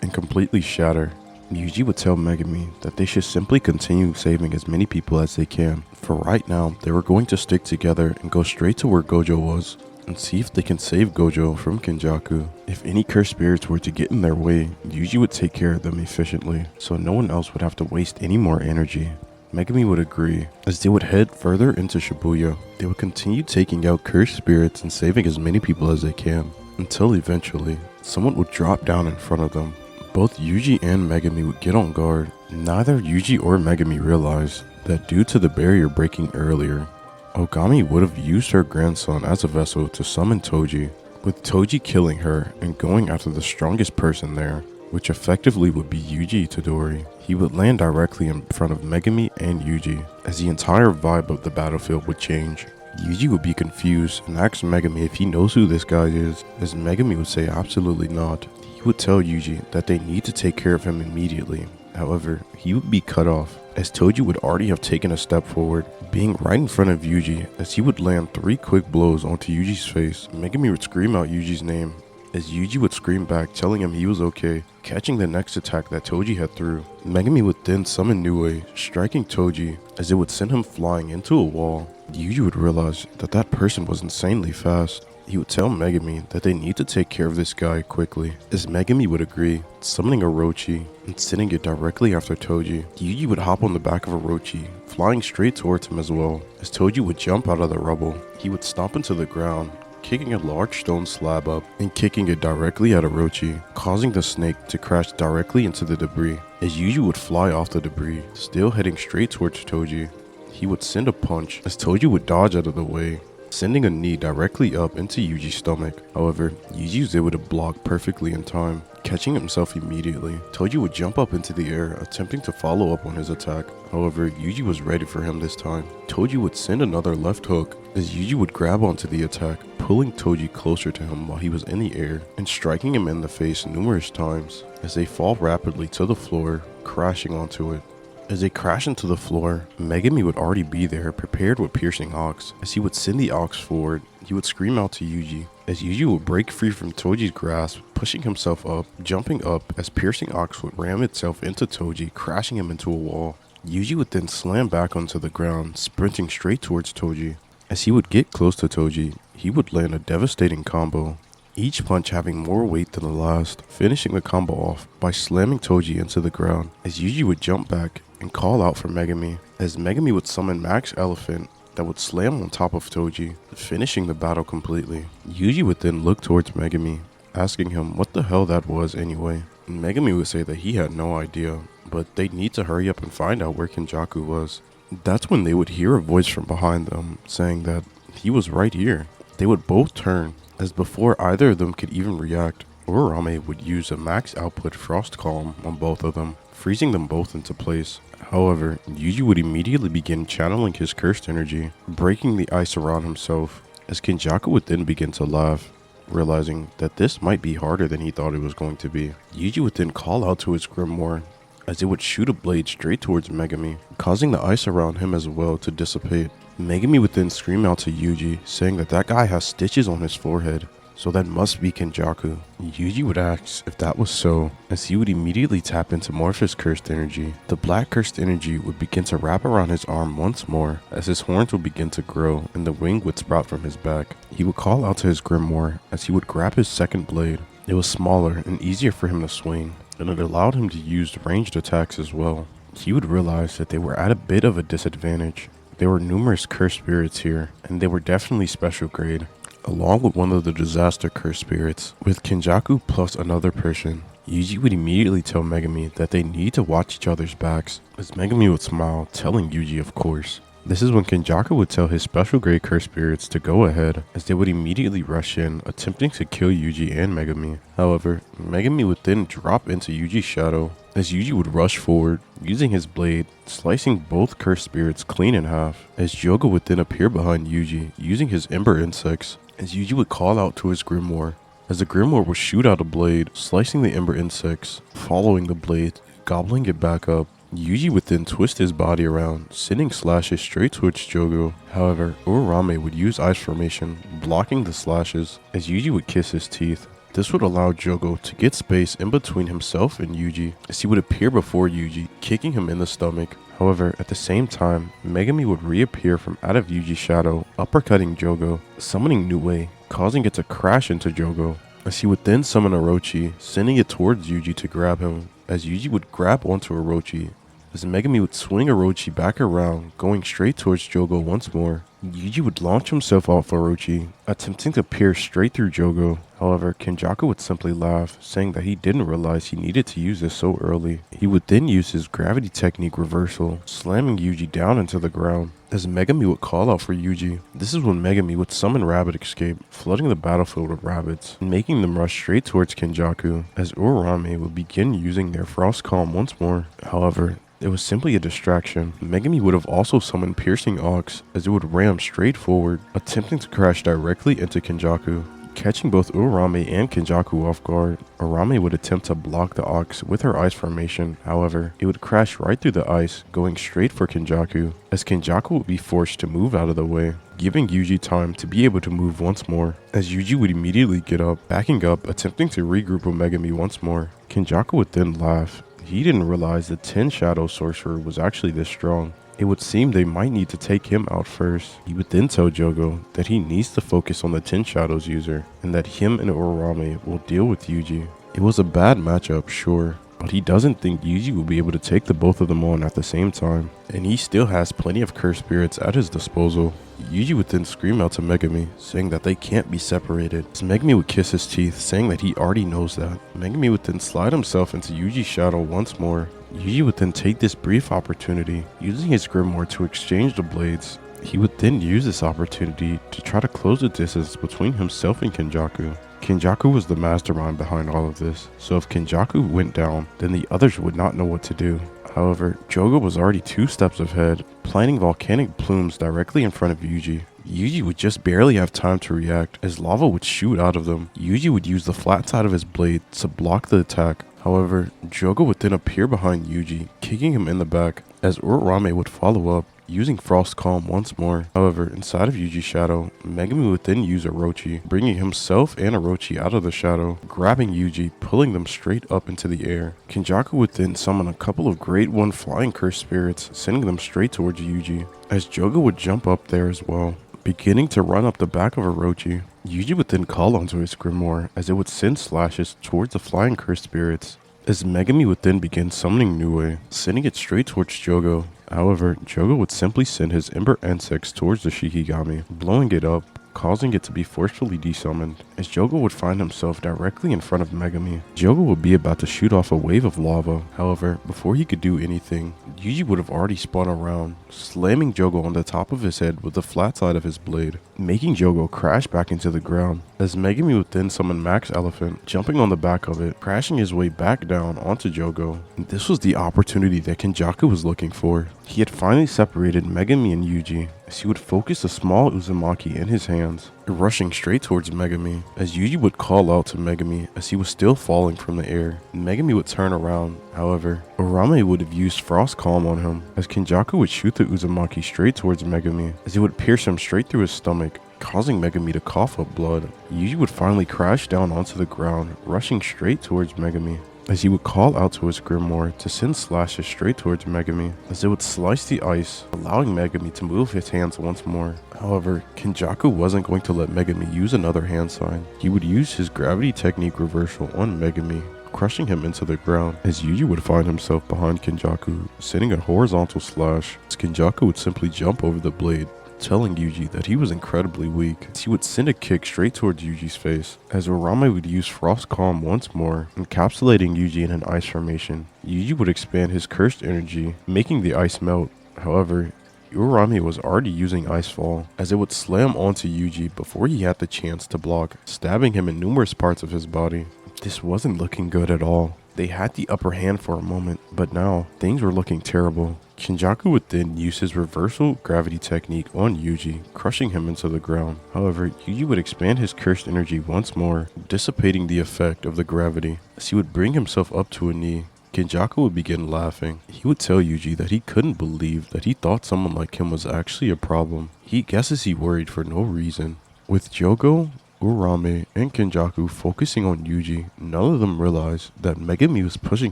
and completely shatter. Yuji would tell Megami that they should simply continue saving as many people as they can. For right now, they were going to stick together and go straight to where Gojo was and see if they can save Gojo from Kinjaku. If any cursed spirits were to get in their way, Yuji would take care of them efficiently, so no one else would have to waste any more energy. Megami would agree. As they would head further into Shibuya, they would continue taking out cursed spirits and saving as many people as they can, until eventually, someone would drop down in front of them. Both Yuji and Megami would get on guard. Neither Yuji or Megami realized that due to the barrier breaking earlier, Ogami would have used her grandson as a vessel to summon Toji, with Toji killing her and going after the strongest person there, which effectively would be Yuji Itadori. He would land directly in front of Megami and Yuji, as the entire vibe of the battlefield would change. Yuji would be confused and ask Megami if he knows who this guy is, as Megami would say absolutely not. He would tell Yuji that they need to take care of him immediately. However, he would be cut off, as Toji would already have taken a step forward, being right in front of Yuji, as he would land 3 quick blows onto Yuji's face. Megami would scream out Yuji's name, as Yuji would scream back telling him he was okay, catching the next attack that Toji had threw. Megami would then summon Nue, striking Toji, as it would send him flying into a wall. Yuji would realize that that person was insanely fast. He would tell Megami that they need to take care of this guy quickly, as Megami would agree, summoning Orochi and sending it directly after Toji. Yuji would hop on the back of Orochi, flying straight towards him as well, as Toji would jump out of the rubble. He would stomp into the ground, kicking a large stone slab up and kicking it directly at Orochi, causing the snake to crash directly into the debris. As Yuji would fly off the debris, still heading straight towards Toji, he would send a punch as Toji would dodge out of the way, sending a knee directly up into Yuji's stomach. However, Yuji was able to block perfectly in time, catching himself immediately. Toji would jump up into the air, attempting to follow up on his attack. However, Yuji was ready for him this time. Toji would send another left hook, as Yuji would grab onto the attack, pulling Toji closer to him while he was in the air, and striking him in the face numerous times, as they fall rapidly to the floor, crashing onto it. As they crash into the floor, Megami would already be there, prepared with piercing ox. As he would send the ox forward, he would scream out to Yuji, as Yuji would break free from Toji's grasp, pushing himself up, jumping up, as piercing ox would ram itself into Toji, crashing him into a wall. Yuji would then slam back onto the ground, sprinting straight towards Toji. As he would get close to Toji, he would land a devastating combo, each punch having more weight than the last, finishing the combo off by slamming Toji into the ground, as Yuji would jump back and call out for Megami, as Megami would summon Max Elephant that would slam on top of Toji, finishing the battle completely. Yuji would then look towards Megami, asking him what the hell that was anyway. And Megami would say that he had no idea, but they'd need to hurry up and find out where Kinjaku was. That's when they would hear a voice from behind them saying that he was right here. They would both turn, as before either of them could even react, Urarame would use a max output Frost Calm on both of them, freezing them both into place. However, Yuji would immediately begin channeling his cursed energy, breaking the ice around himself, as Kinjaku would then begin to laugh, realizing that this might be harder than he thought it was going to be. Yuji would then call out to his Grimoire, as it would shoot a blade straight towards Megami, causing the ice around him as well to dissipate. Megami would then scream out to Yuji, saying that guy has stitches on his forehead, so that must be Kinjaku. Yuji would ask if that was so, as he would immediately tap into more of his cursed energy. The black cursed energy would begin to wrap around his arm once more, as his horns would begin to grow and the wing would sprout from his back. He would call out to his Grimoire, as he would grab his second blade. It was smaller and easier for him to swing, and it allowed him to use ranged attacks as well. He would realize that they were at a bit of a disadvantage. There were numerous cursed spirits here, and they were definitely special grade, along with one of the disaster cursed spirits. With Kinjaku plus another person, Yuji would immediately tell Megami that they need to watch each other's backs, as Megami would smile, telling Yuji of course. This is when Kinjaku would tell his special grade cursed spirits to go ahead, as they would immediately rush in, attempting to kill Yuji and Megami. However, Megami would then drop into Yuji's shadow, as Yuji would rush forward, using his blade, slicing both cursed spirits clean in half, as Jogo would then appear behind Yuji, using his Ember Insects, as Yuji would call out to his Grimoire, as the Grimoire would shoot out a blade, slicing the Ember Insects, following the blade, gobbling it back up. Yuji would then twist his body around, sending slashes straight towards Jogo. However, Urarame would use Ice Formation, blocking the slashes, as Yuji would kiss his teeth. This would allow Jogo to get space in between himself and Yuji, as he would appear before Yuji, kicking him in the stomach. However, at the same time, Megami would reappear from out of Yuji's shadow, uppercutting Jogo, summoning Nue, causing it to crash into Jogo, as he would then summon Orochi, sending it towards Yuji to grab him, as Yuji would grab onto Orochi, as Megami would swing Orochi back around, going straight towards Jogo once more. Yuji would launch himself off Orochi, attempting to pierce straight through Jogo. However, Kinjaku would simply laugh, saying that he didn't realize he needed to use this so early. He would then use his gravity technique reversal, slamming Yuji down into the ground, as Megami would call out for Yuji. This is when Megami would summon Rabbit Escape, flooding the battlefield with rabbits, and making them rush straight towards Kinjaku, as Urarame would begin using their Frost Calm once more. However, it was simply a distraction. Megami would have also summoned Piercing Ox, as it would ram straight forward, attempting to crash directly into Kinjaku. Catching both Urarame and Kinjaku off guard, Urarame would attempt to block the Ox with her Ice Formation. However, it would crash right through the ice, going straight for Kinjaku, as Kinjaku would be forced to move out of the way, giving Yuji time to be able to move once more, as Yuji would immediately get up, backing up, attempting to regroup with Megami once more. Kinjaku would then laugh. He didn't realize the 10 Shadow Sorcerer was actually this strong. It would seem they might need to take him out first. He would then tell Jogo that he needs to focus on the 10 Shadows user, and that him and Urarame will deal with Yuji. It was a bad matchup, sure, but he doesn't think Yuji will be able to take the both of them on at the same time, and he still has plenty of cursed spirits at his disposal. Yuji would then scream out to Megami, saying that they can't be separated, as Megami would kiss his teeth, saying that he already knows that. Megami would then slide himself into Yuji's shadow once more. Yuji would then take this brief opportunity, using his Grimoire to exchange the blades. He would then use this opportunity to try to close the distance between himself and Kinjaku. Kinjaku was the mastermind behind all of this, so if Kinjaku went down, then the others would not know what to do. However, Jogo was already 2 steps ahead, planting volcanic plumes directly in front of Yuji. Yuji would just barely have time to react, as lava would shoot out of them. Yuji would use the flat side of his blade to block the attack. However, Jogo would then appear behind Yuji, kicking him in the back, as Urarame would follow up, using Frost Calm once more. However, inside of Yuji's shadow, Megami would then use Orochi, bringing himself and Orochi out of the shadow, grabbing Yuji, pulling them straight up into the air. Kinjaku would then summon a couple of Grade 1 flying cursed spirits, sending them straight towards Yuji, as Jogo would jump up there as well, beginning to run up the back of Orochi. Yuji would then call onto his grimoire as it would send slashes towards the flying cursed spirits. As Megami would then begin summoning Nue, sending it straight towards Jogo. However, Jogo would simply send his Ember Insects towards the Shikigami, blowing it up, causing it to be forcefully desummoned. As Jogo would find himself directly in front of Megami, Jogo would be about to shoot off a wave of lava. However, before he could do anything, Yuji would have already spun around, slamming Jogo on the top of his head with the flat side of his blade, making Jogo crash back into the ground. As Megami would then summon Max Elephant, jumping on the back of it, crashing his way back down onto Jogo. And this was the opportunity that Kinjaku was looking for. He had finally separated Megami and Yuji, as he would focus a small Uzumaki in his hands, rushing straight towards Megami, as Yuji would call out to Megami as he was still falling from the air. Megami would turn around. However, Orame would have used Frost Calm on him, as Kinjaku would shoot the Uzumaki straight towards Megami, as it would pierce him straight through his stomach, causing Megami to cough up blood. Yuji would finally crash down onto the ground, rushing straight towards Megami, as he would call out to his grimoire to send slashes straight towards Megami, as it would slice the ice, allowing Megami to move his hands once more. However, Kinjaku wasn't going to let Megami use another hand sign. He would use his gravity technique reversal on Megami, crushing him into the ground, as Yuji would find himself behind Kinjaku, sending a horizontal slash, as Kinjaku would simply jump over the blade, telling Yuji that he was incredibly weak. He would send a kick straight towards Yuji's face, as Orame would use Frost Calm once more, encapsulating Yuji in an ice formation. Yuji would expand his cursed energy, making the ice melt. However, Urami was already using Ice Fall, as it would slam onto Yuji before he had the chance to block, stabbing him in numerous parts of his body. This wasn't looking good at all. They had the upper hand for a moment, but now things were looking terrible. Kinjaku would then use his reversal gravity technique on Yuji, crushing him into the ground. However, Yuji would expand his cursed energy once more, dissipating the effect of the gravity. As he would bring himself up to a knee, Kinjaku would begin laughing. He would tell Yuji that he couldn't believe that he thought someone like him was actually a problem. He guesses he worried for no reason. With Jogo, Urame, and Kinjaku focusing on Yuji, none of them realized that Megami was pushing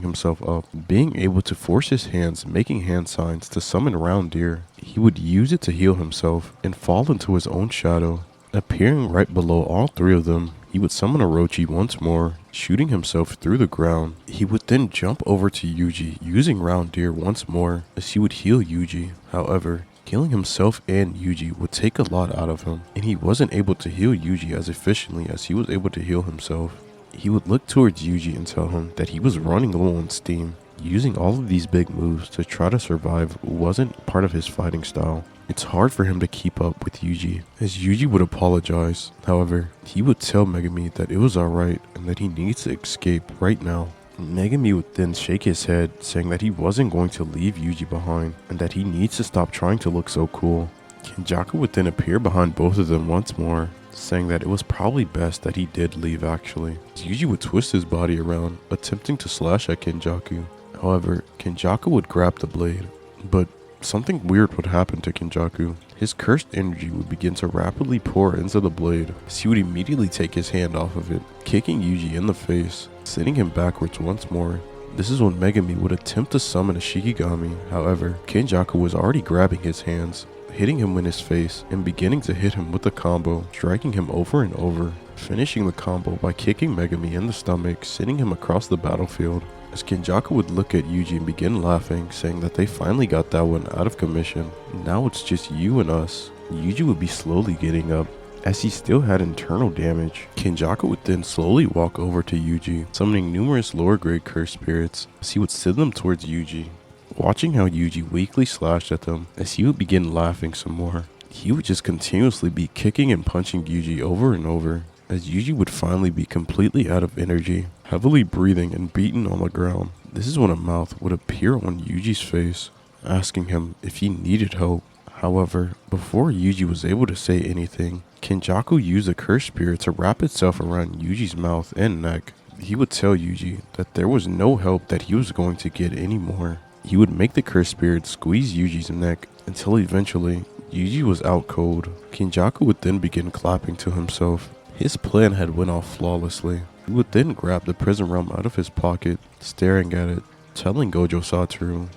himself up, being able to force his hands, making hand signs to summon Round Deer. He would use it to heal himself and fall into his own shadow. Appearing right below all three of them, he would summon Orochi once more, shooting himself through the ground. He would then jump over to Yuji, using Round Deer once more, as he would heal Yuji. However, killing himself and Yuji would take a lot out of him, and he wasn't able to heal Yuji as efficiently as he was able to heal himself. He would look towards Yuji and tell him that he was running low on steam. Using all of these big moves to try to survive wasn't part of his fighting style. It's hard for him to keep up with Yuji, as Yuji would apologize. However, he would tell Megami that it was alright and that he needs to escape right now. Megami would then shake his head, saying that he wasn't going to leave Yuji behind, and that he needs to stop trying to look so cool. Kinjaku would then appear behind both of them once more, saying that it was probably best that he did leave actually. Yuji would twist his body around, attempting to slash at Kinjaku. However, Kinjaku would grab the blade, but something weird would happen to Kinjaku. His cursed energy would begin to rapidly pour into the blade, as he would immediately take his hand off of it, kicking Yuji in the face, sending him backwards once more. This is when Megami would attempt to summon a Shikigami. However, Kinjaku was already grabbing his hands, hitting him in his face, and beginning to hit him with a combo, striking him over and over, finishing the combo by kicking Megami in the stomach, sending him across the battlefield. As Kinjaku would look at Yuji and begin laughing, saying that they finally got that one out of commission. Now it's just you and us. Yuji would be slowly getting up, as he still had internal damage. Kinjaku would then slowly walk over to Yuji, summoning numerous lower grade cursed spirits, as he would send them towards Yuji. Watching how Yuji weakly slashed at them, as he would begin laughing some more. He would just continuously be kicking and punching Yuji over and over, as Yuji would finally be completely out of energy, heavily breathing and beaten on the ground. This is when a mouth would appear on Yuji's face, asking him if he needed help. However, before Yuji was able to say anything, Kinjaku used a cursed spirit to wrap itself around Yuji's mouth and neck. He would tell Yuji that there was no help that he was going to get anymore. He would make the cursed spirit squeeze Yuji's neck until eventually Yuji was out cold. Kinjaku would then begin clapping to himself. His plan had went off flawlessly. He would then grab the prison realm out of his pocket, staring at it, telling Gojo Satoru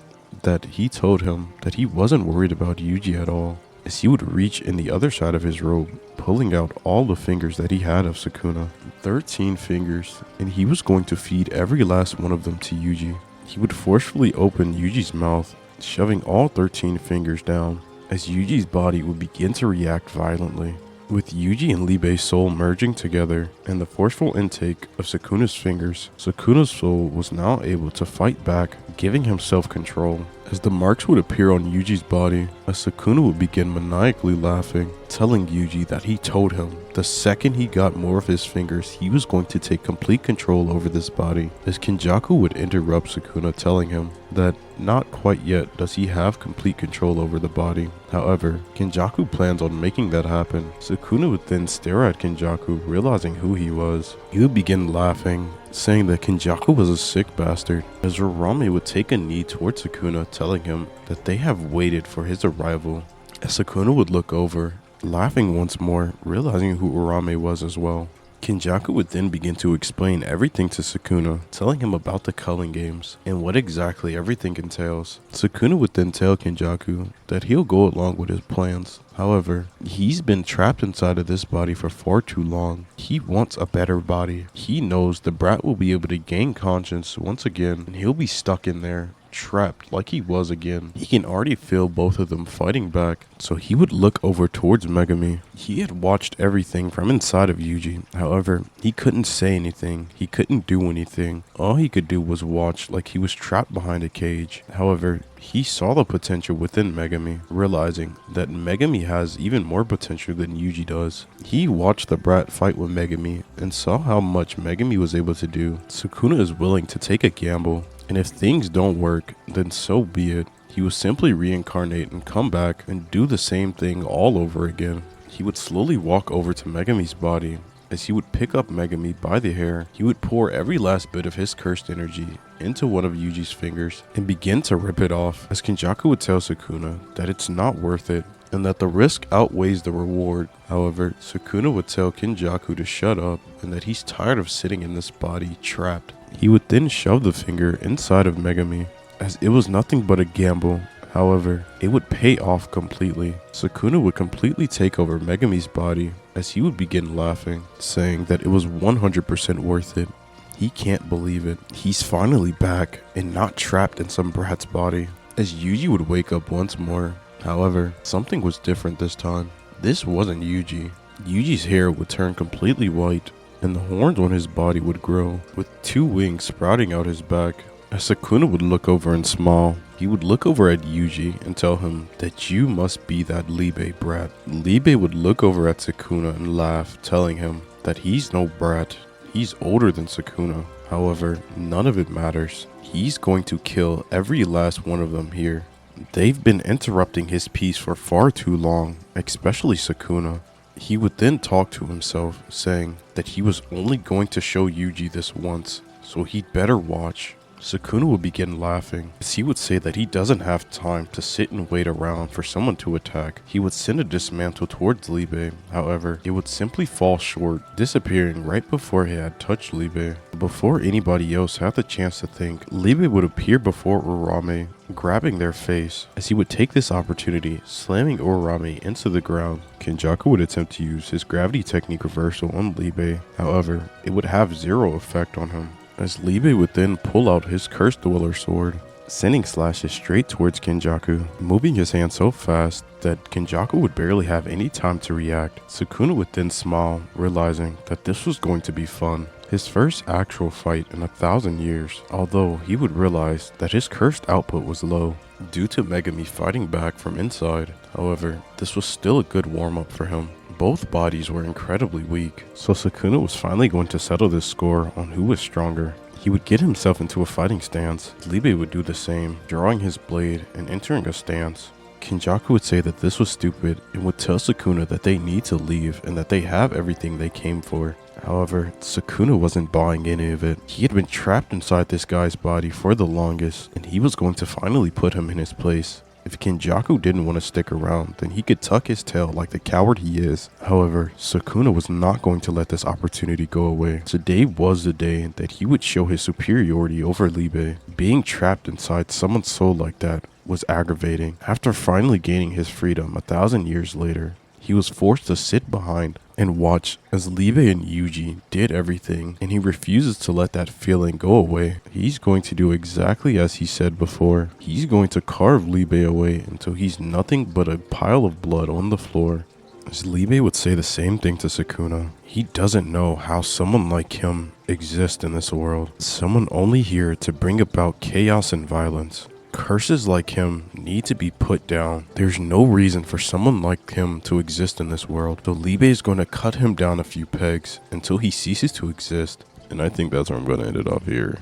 that he told him that he wasn't worried about Yuji at all, as he would reach in the other side of his robe, pulling out all the fingers that he had of Sukuna. 13 fingers, and he was going to feed every last one of them to Yuji. He would forcefully open Yuji's mouth, shoving all 13 fingers down, as Yuji's body would begin to react violently. With Yuji and Libei's soul merging together and the forceful intake of Sukuna's fingers, Sukuna's soul was now able to fight back, giving him self-control. As the marks would appear on Yuji's body, as Sukuna would begin maniacally laughing, telling Yuji that he told him the second he got more of his fingers, he was going to take complete control over this body. As Kinjaku would interrupt Sukuna, telling him that not quite yet does he have complete control over the body. However, Kinjaku plans on making that happen. Sukuna would then stare at Kinjaku, realizing who he was. He would begin laughing, saying that Kinjaku was a sick bastard, as Urame would take a knee towards Sukuna, telling him that they have waited for his arrival. As Sukuna would look over, laughing once more, realizing who Urame was as well. Kinjaku would then begin to explain everything to Sukuna, telling him about the culling games and what exactly everything entails. Sukuna would then tell Kinjaku that he'll go along with his plans. However, he's been trapped inside of this body for far too long. He wants a better body. He knows the brat will be able to gain conscience once again, and he'll be stuck in there, trapped like he was again. He can already feel both of them fighting back, so he would look over towards Megami. He had watched everything from inside of Yuji. However, he couldn't say anything. He couldn't do anything. All he could do was watch like he was trapped behind a cage. However, he saw the potential within Megami, realizing that Megami has even more potential than Yuji does. He watched the brat fight with Megami and saw how much Megami was able to do. Sukuna is willing to take a gamble, and if things don't work, then so be it. He would simply reincarnate and come back and do the same thing all over again. He would slowly walk over to Megami's body. As he would pick up Megami by the hair, he would pour every last bit of his cursed energy into one of Yuji's fingers and begin to rip it off, as Kinjaku would tell Sukuna that it's not worth it and that the risk outweighs the reward. However, Sukuna would tell Kinjaku to shut up and that he's tired of sitting in this body trapped. He would then shove the finger inside of Megami, as it was nothing but a gamble. However, it would pay off completely. Sukuna would completely take over Megami's body, as he would begin laughing, saying that it was 100% worth it. He can't believe it. He's finally back and not trapped in some brat's body. As Yuji would wake up once more. However, something was different this time. This wasn't Yuji. Yuji's hair would turn completely white, and the horns on his body would grow, with 2 wings sprouting out his back. As Sukuna would look over and smile, he would look over at Yuji and tell him that you must be that Libei brat. Libei would look over at Sukuna and laugh, telling him that he's no brat. He's older than Sukuna. However, none of it matters. He's going to kill every last one of them here. They've been interrupting his peace for far too long, especially Sukuna. He would then talk to himself, saying that he was only going to show Yuji this once, so he'd better watch. Sukuna would begin laughing, as he would say that he doesn't have time to sit and wait around for someone to attack. He would send a dismantle towards Libei. However, it would simply fall short, disappearing right before he had touched Libei. Before anybody else had the chance to think, Libei would appear before Urame, grabbing their face, as he would take this opportunity, slamming Urame into the ground. Kinjaku would attempt to use his gravity technique reversal on Libei. However, it would have 0 effect on him, as Libei would then pull out his Cursed Dweller sword, sending slashes straight towards Kinjaku, moving his hand so fast that Kinjaku would barely have any time to react. Sukuna would then smile, realizing that this was going to be fun. His first actual fight in 1,000 years, although he would realize that his cursed output was low, due to Megami fighting back from inside. However, this was still a good warm-up for him. Both bodies were incredibly weak, so Sukuna was finally going to settle this score on who was stronger. He would get himself into a fighting stance. Libei would do the same, drawing his blade and entering a stance. Kinjaku would say that this was stupid and would tell Sukuna that they need to leave and that they have everything they came for. However, Sukuna wasn't buying any of it. He had been trapped inside this guy's body for the longest, and he was going to finally put him in his place. If Kinjaku didn't want to stick around, then he could tuck his tail like the coward he is. However, Sukuna was not going to let this opportunity go away. Today was the day that he would show his superiority over Libei. Being trapped inside someone's soul like that was aggravating. After finally gaining his freedom 1,000 years later, he was forced to sit behind and watch as Libe and Yuji did everything, and he refuses to let that feeling go away. He's going to do exactly as he said before. He's going to carve Libe away until he's nothing but a pile of blood on the floor. As Libe would say the same thing to Sukuna, he doesn't know how someone like him exists in this world. Someone only here to bring about chaos and violence. Curses like him need to be put down. There's no reason for someone like him to exist in this world. So Libe is going to cut him down a few pegs until he ceases to exist. And I think that's where I'm going to end it off here.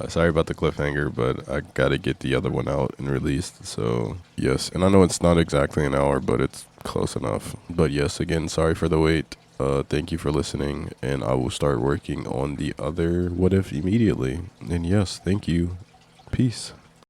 Sorry about the cliffhanger, but I gotta get the other one out and released. So yes, and I know it's not exactly an hour, but it's close enough. But yes, again, sorry for the wait. Thank you for listening, and I will start working on the other What If immediately. And yes, thank you. Peace.